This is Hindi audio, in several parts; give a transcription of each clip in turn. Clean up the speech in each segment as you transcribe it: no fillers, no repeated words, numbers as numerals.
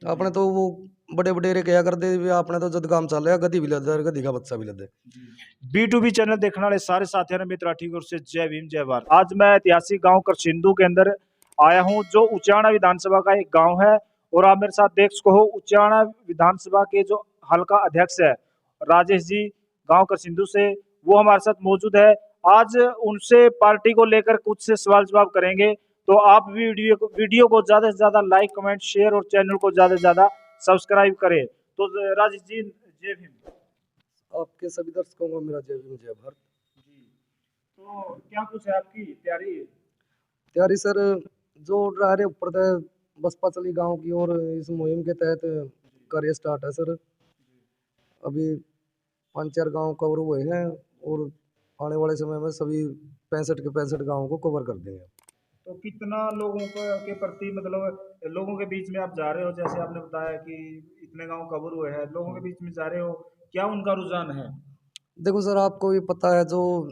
आपने तो वो बड़े बडेरे क्या करते भी, आपने तो जद काम चल रहा गधी भी लद है, गधी का बच्चा भी लद है। B2B चैनल देखने वाले सारे साथियों ने मित्र की ओर से जय भीम जय भारत। आज मैं ऐतिहासिक गांव करसिंधु के अंदर आया हूं, जो उचाना विधानसभा का एक गांव है। और आप मेरे साथ देख सको हो, उचाना विधानसभा के जो हल्का अध्यक्ष है राजेश जी, गांव करसिंधु से, वो हमारे साथ मौजूद है। आज उनसे पार्टी को लेकर कुछ से सवाल जवाब करेंगे। तो आप भी वीडियो को ज्यादा से ज्यादा लाइक कमेंट शेयर और चैनल को ज्यादा से ज्यादा सब्सक्राइब करें। तो राजेश जी, जय भीम। आपके सभी दर्शकों को मेरा जय भीम जय भारत। जी, तो क्या कुछ है आपकी तैयारी? तैयारी सर, जो रहे ऊपर थे बसपा चली गांव की ओर, इस मुहिम के तहत कार्य स्टार्ट है सर। अभी 5-4 गांव कवर हुए हैं और आने वाले समय में सभी 65 के 65 गांवों को कवर कर देंगे। तो कितना लोगों के प्रति, मतलब लोगों के बीच में आप जा रहे हो? जैसे आपने बताया कि इतने गांव कवर हुए हैं, लोगों के बीच में जा रहे हो, क्या उनका रुझान है? देखो सर, आपको भी पता है, जो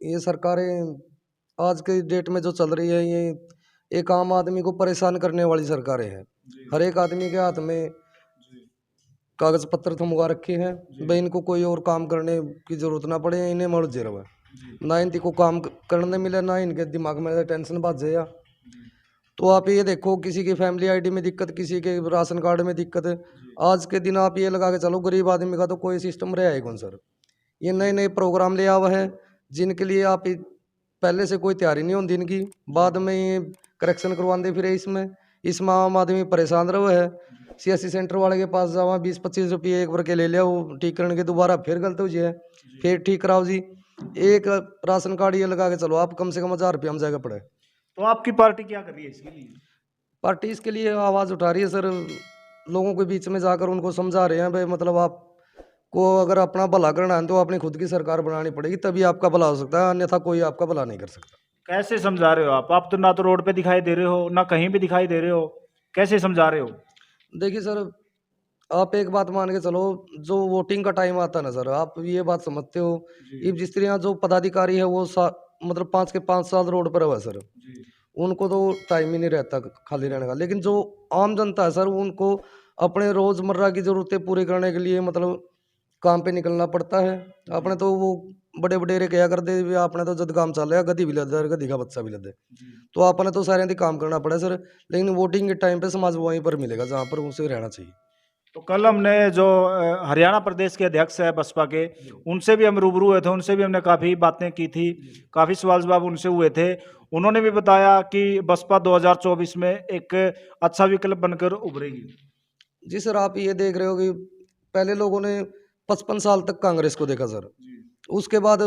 ये सरकारें आज के डेट में जो चल रही है, ये एक आम आदमी को परेशान करने वाली सरकारें हैं। जी हर एक आदमी के हाथ में जी कागज पत्र थमवा रखे हैं जी भाई, इनको कोई और काम करने की जरूरत ना पड़े, इन्हें मर्ज जे रहा जी ना इनको काम करने मिले, ना इनके दिमाग में टेंशन बात जाए। जी तो आप ये देखो, किसी की फैमिली आईडी में दिक्कत, किसी के राशन कार्ड में दिक्कत है। जी आज के दिन आप ये लगा के चलो, गरीब आदमी का तो कोई सिस्टम रहा है कौन सर। ये नए नए प्रोग्राम ले आवा है, जिनके लिए आप पहले से कोई तैयारी नहीं होती इनकी, बाद में ये करेक्शन करवाते फिर इसमें आम आदमी परेशान रहो है। CSC सेंटर वाले के पास जावा, 20-25 रुपये एक बार के ले लिया, वो ठीक करने के दोबारा फिर गलत हो जाए, फिर ठीक कराओ जी। एक राशन कार्ड ये लगा के चलो, आप कम से कम 1000 रुपये हम जाएगा पड़े। तो आपकी पार्टी क्या कर रही है इसके लिए? पार्टी इसके लिए आवाज़ उठा रही है सर, लोगों के बीच में जाकर उनको समझा रहे हैं भाई, मतलब आपको अगर अपना भला करना है तो अपनी खुद की सरकार बनानी पड़ेगी, तभी आपका भला हो सकता है, अन्यथा कोई आपका भला नहीं कर सकता। कैसे समझा रहे हो आप तो ना तो रोड पे दिखाई दे रहे हो, ना कहीं भी दिखाई दे रहे हो, कैसे समझा रहे हो? देखिए सर, आप एक बात मान के चलो, जो वोटिंग का टाइम आता है ना सर, आप ये बात समझते हो, जी ये जिस तरह जो पदाधिकारी है वो मतलब 5 के 5 साल रोड पर हुआ सर, जी उनको तो टाइम ही नहीं रहता खाली रहने का। लेकिन जो आम जनता है सर, उनको अपने रोजमर्रा की जरूरतें पूरी करने के लिए मतलब काम पे निकलना पड़ता है। जी आपने तो वो बड़े बडेरे क्या करते भी, आपने तो जद काम चल रहा गधी भी लद है, गधी का बच्चा भी लद है। जी। तो आपने तो सारे दिन काम करना पड़ा सर, लेकिन वोटिंग के टाइम पे समाज वहीं पर मिलेगा जहाँ पर उसे रहना चाहिए। तो कल हमने जो हरियाणा प्रदेश के अध्यक्ष है बसपा के, उनसे भी हम रूबरू हुए थे, उनसे भी हमने काफ़ी बातें की थी, काफ़ी सवाल जवाब उनसे हुए थे। उन्होंने भी बताया कि बसपा 2024 में एक अच्छा विकल्प बनकर उभरेगी। जी सर, आप ये देख रहे हो कि पहले लोगों ने 55 साल तक कांग्रेस को देखा सर, जी उसके बाद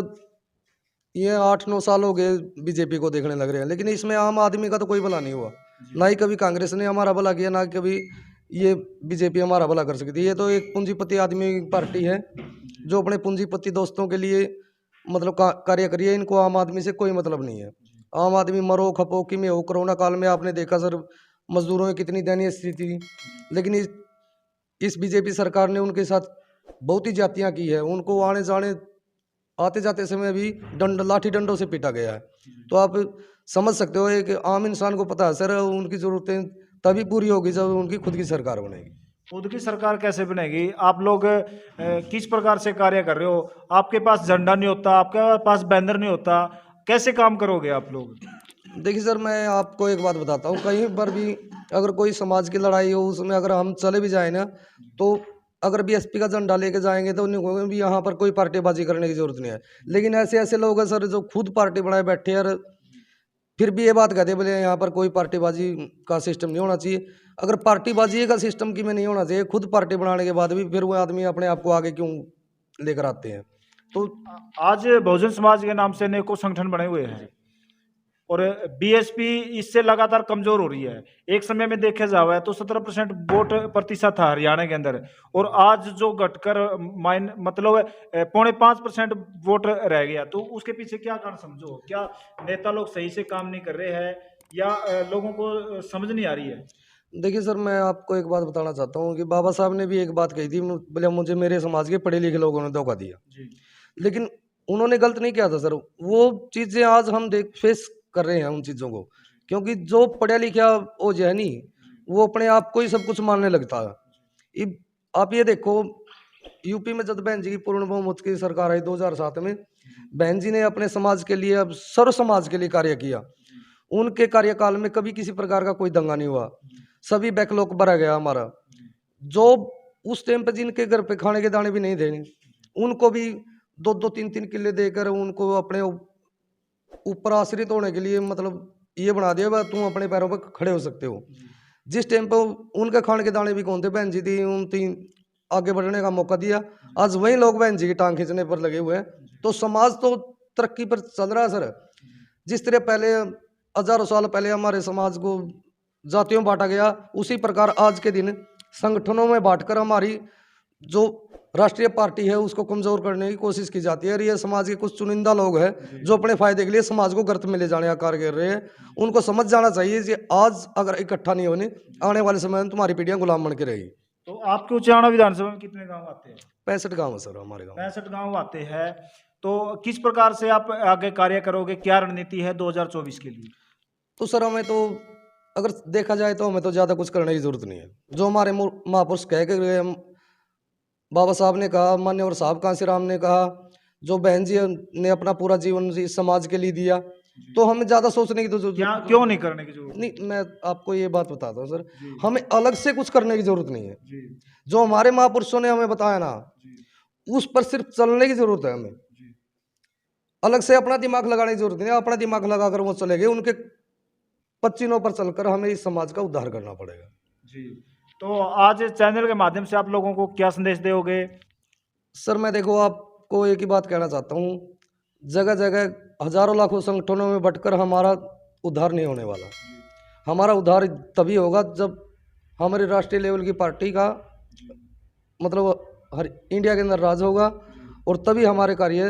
ये 8-9 साल हो गए बीजेपी को देखने लग रहे हैं, लेकिन इसमें आम आदमी का तो कोई भला नहीं हुआ। जी ना ही कभी कांग्रेस ने हमारा भला किया, ना कभी ये बीजेपी हमारा भला कर सकती है। ये तो एक पूंजीपति आदमी की पार्टी है, जी जो अपने पूंजीपति दोस्तों के लिए मतलब कार्य करिए, इनको आम आदमी से कोई मतलब नहीं है। आम आदमी मरो खपो कि में हो, कोरोना काल में आपने देखा सर, मजदूरों की कितनी दयनीय स्थिति थी, लेकिन इस बीजेपी सरकार ने उनके साथ बहुत ही जातियां की है, उनको आने जाने आते जाते समय भी दंड लाठी डंडों से पीटा गया है। तो आप समझ सकते हो, एक आम इंसान को पता है सर, उनकी जरूरतें तभी पूरी होगी जब उनकी खुद की सरकार बनेगी। खुद की सरकार कैसे बनेगी? आप लोग किस प्रकार से कार्य कर रहे हो? आपके पास झंडा नहीं होता, आपके पास बैनर नहीं होता, कैसे काम करोगे आप लोग? देखिए सर, मैं आपको एक बात बताता हूँ, कहीं पर भी अगर कोई समाज की लड़ाई हो, उसमें अगर हम चले भी जाए ना, तो अगर BSP का झंडा लेके जाएंगे तो उन्हें कहोगे भी यहाँ पर कोई पार्टीबाजी करने की जरूरत नहीं है। लेकिन ऐसे ऐसे लोग हैं सर, जो खुद पार्टी बनाए बैठे हैं और फिर भी ये बात कहते बोले यहाँ पर कोई पार्टीबाजी का सिस्टम नहीं होना चाहिए। अगर पार्टीबाजी का सिस्टम की में नहीं होना चाहिए, खुद पार्टी बनाने के बाद भी फिर वो आदमी अपने आप को आगे क्यों लेकर आते हैं? तो आज बहुजन समाज के नाम से अनेकों संगठन बने हुए हैं और बीएसपी इससे लगातार कमजोर हो रही है। एक समय में देखा जाए तो 17% वोट प्रतिशत था हरियाणा के अंदर, और आज जो घटकर मतलब 4.5% वोट रह गया। तो उसके पीछे क्या कारण समझो? क्या नेता लोग सही से काम नहीं कर रहे हैं, या लोगों को समझ नहीं आ रही है? देखिए सर, मैं आपको एक बात बताना चाहता हूँ कि बाबा साहब ने भी एक बात कही थी, बोले मुझे मेरे समाज के पढ़े लिखे लोगों ने धोखा दिया। जी लेकिन उन्होंने गलत नहीं किया था सर, वो चीज़ें आज हम देख फेस कर रहे हैं उन चीज़ों को, क्योंकि जो पढ़ा लिखा वो जो है नहीं, वो अपने आप को ही सब कुछ मानने लगता है। आप ये देखो, यूपी में जब बहन जी की पूर्ण बहुमत की सरकार आई 2007 में, बहन जी ने अपने समाज के लिए, अब सर्व समाज के लिए कार्य किया। उनके कार्यकाल में कभी किसी प्रकार का कोई दंगा नहीं हुआ, सभी बैकलॉग भरा गया हमारा। जो उस टाइम पे जिनके घर पे खाने के दाने भी नहीं थे, उनको भी 2-2 3-3 किले देकर उनको अपने ऊपर आश्रित होने के लिए मतलब ये बना दिया, भाई तुम अपने पैरों पर खड़े हो सकते हो। जिस टाइम पर उनके खाने के दाने भी कौन थे, बहन जी थी, उनकी आगे बढ़ने का मौका दिया। आज वही लोग बहन जी की टांग खींचने पर लगे हुए हैं। तो समाज तो तरक्की पर चल रहा है सर। जिस तरह पहले हजारों साल पहले हमारे समाज को जातियों बांटा गया, उसी प्रकार आज के दिन संगठनों में बांटकर हमारी जो राष्ट्रीय पार्टी है उसको कमजोर करने की कोशिश की जाती है। और ये समाज के कुछ चुनिंदा लोग हैं जो अपने फायदे के लिए समाज को गर्त में ले जाने का कार्य कर रहे हैं। उनको समझ जाना चाहिए कि आज अगर इकट्ठा नहीं होने, आने वाले समय में तुम्हारी पीढ़ियां गुलाम बन के रहेगी। तो आपके उचाना विधानसभा में कितने गांव आते हैं? 65 गाँव है सर हमारे गाँव। 65 गांव आते हैं। तो किस प्रकार से आप आगे कार्य करोगे, क्या रणनीति है 2024 के लिए? तो सर हमें तो अगर देखा जाए तो हमें तो ज़्यादा कुछ करने की जरूरत नहीं है। जो हमारे महापुरुष कह के गए, बाबा साहब ने कहा, मान्यवर साहब कांसीराम ने कहा, जो बहन जी ने अपना पूरा जीवन इस समाज के लिए दिया, तो हमें ज़्यादा सोचने की तो जरूरत क्यों नहीं करने की जरूरत? नहीं। मैं आपको ये बात बताता हूँ सर, जी। हमें अलग से कुछ करने की जरूरत नहीं है। जी। जो हमारे महापुरुषों ने हमें बताया ना, उस पर सिर्फ चलने की जरूरत है हमें। अलग से अपना दिमाग लगाने की जरूरत नहीं है। अपना दिमाग लगाकर वो चले गए, उनके पच्चीनों पर चलकर हमें इस समाज का उद्धार करना पड़ेगा। जी। तो आज चैनल के माध्यम से आप लोगों को क्या संदेश दोगे? सर मैं देखो आपको एक ही बात कहना चाहता हूँ, जगह जगह हजारों लाखों संगठनों में बटकर हमारा उद्धार नहीं होने वाला। हमारा उद्धार तभी होगा जब हमारे राष्ट्रीय लेवल की पार्टी का मतलब हर इंडिया के अंदर राज होगा, और तभी हमारे कार्य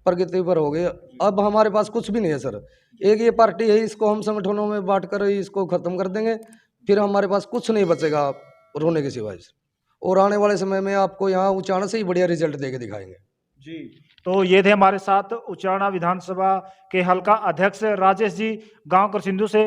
प्रगति पर हो गए। अब हमारे पास कुछ भी नहीं है सर। एक ये पार्टी है, इसको हम संगठनों में बांटकर इसको खत्म कर देंगे, फिर हमारे पास कुछ नहीं बचेगा रोने के सिवाय। और आने वाले समय में आपको यहाँ उचाना से ही बढ़िया रिजल्ट देके दिखाएंगे। जी। तो ये थे हमारे साथ उचाना विधानसभा के हल्का अध्यक्ष राजेश जी, गांव करसिंदू से।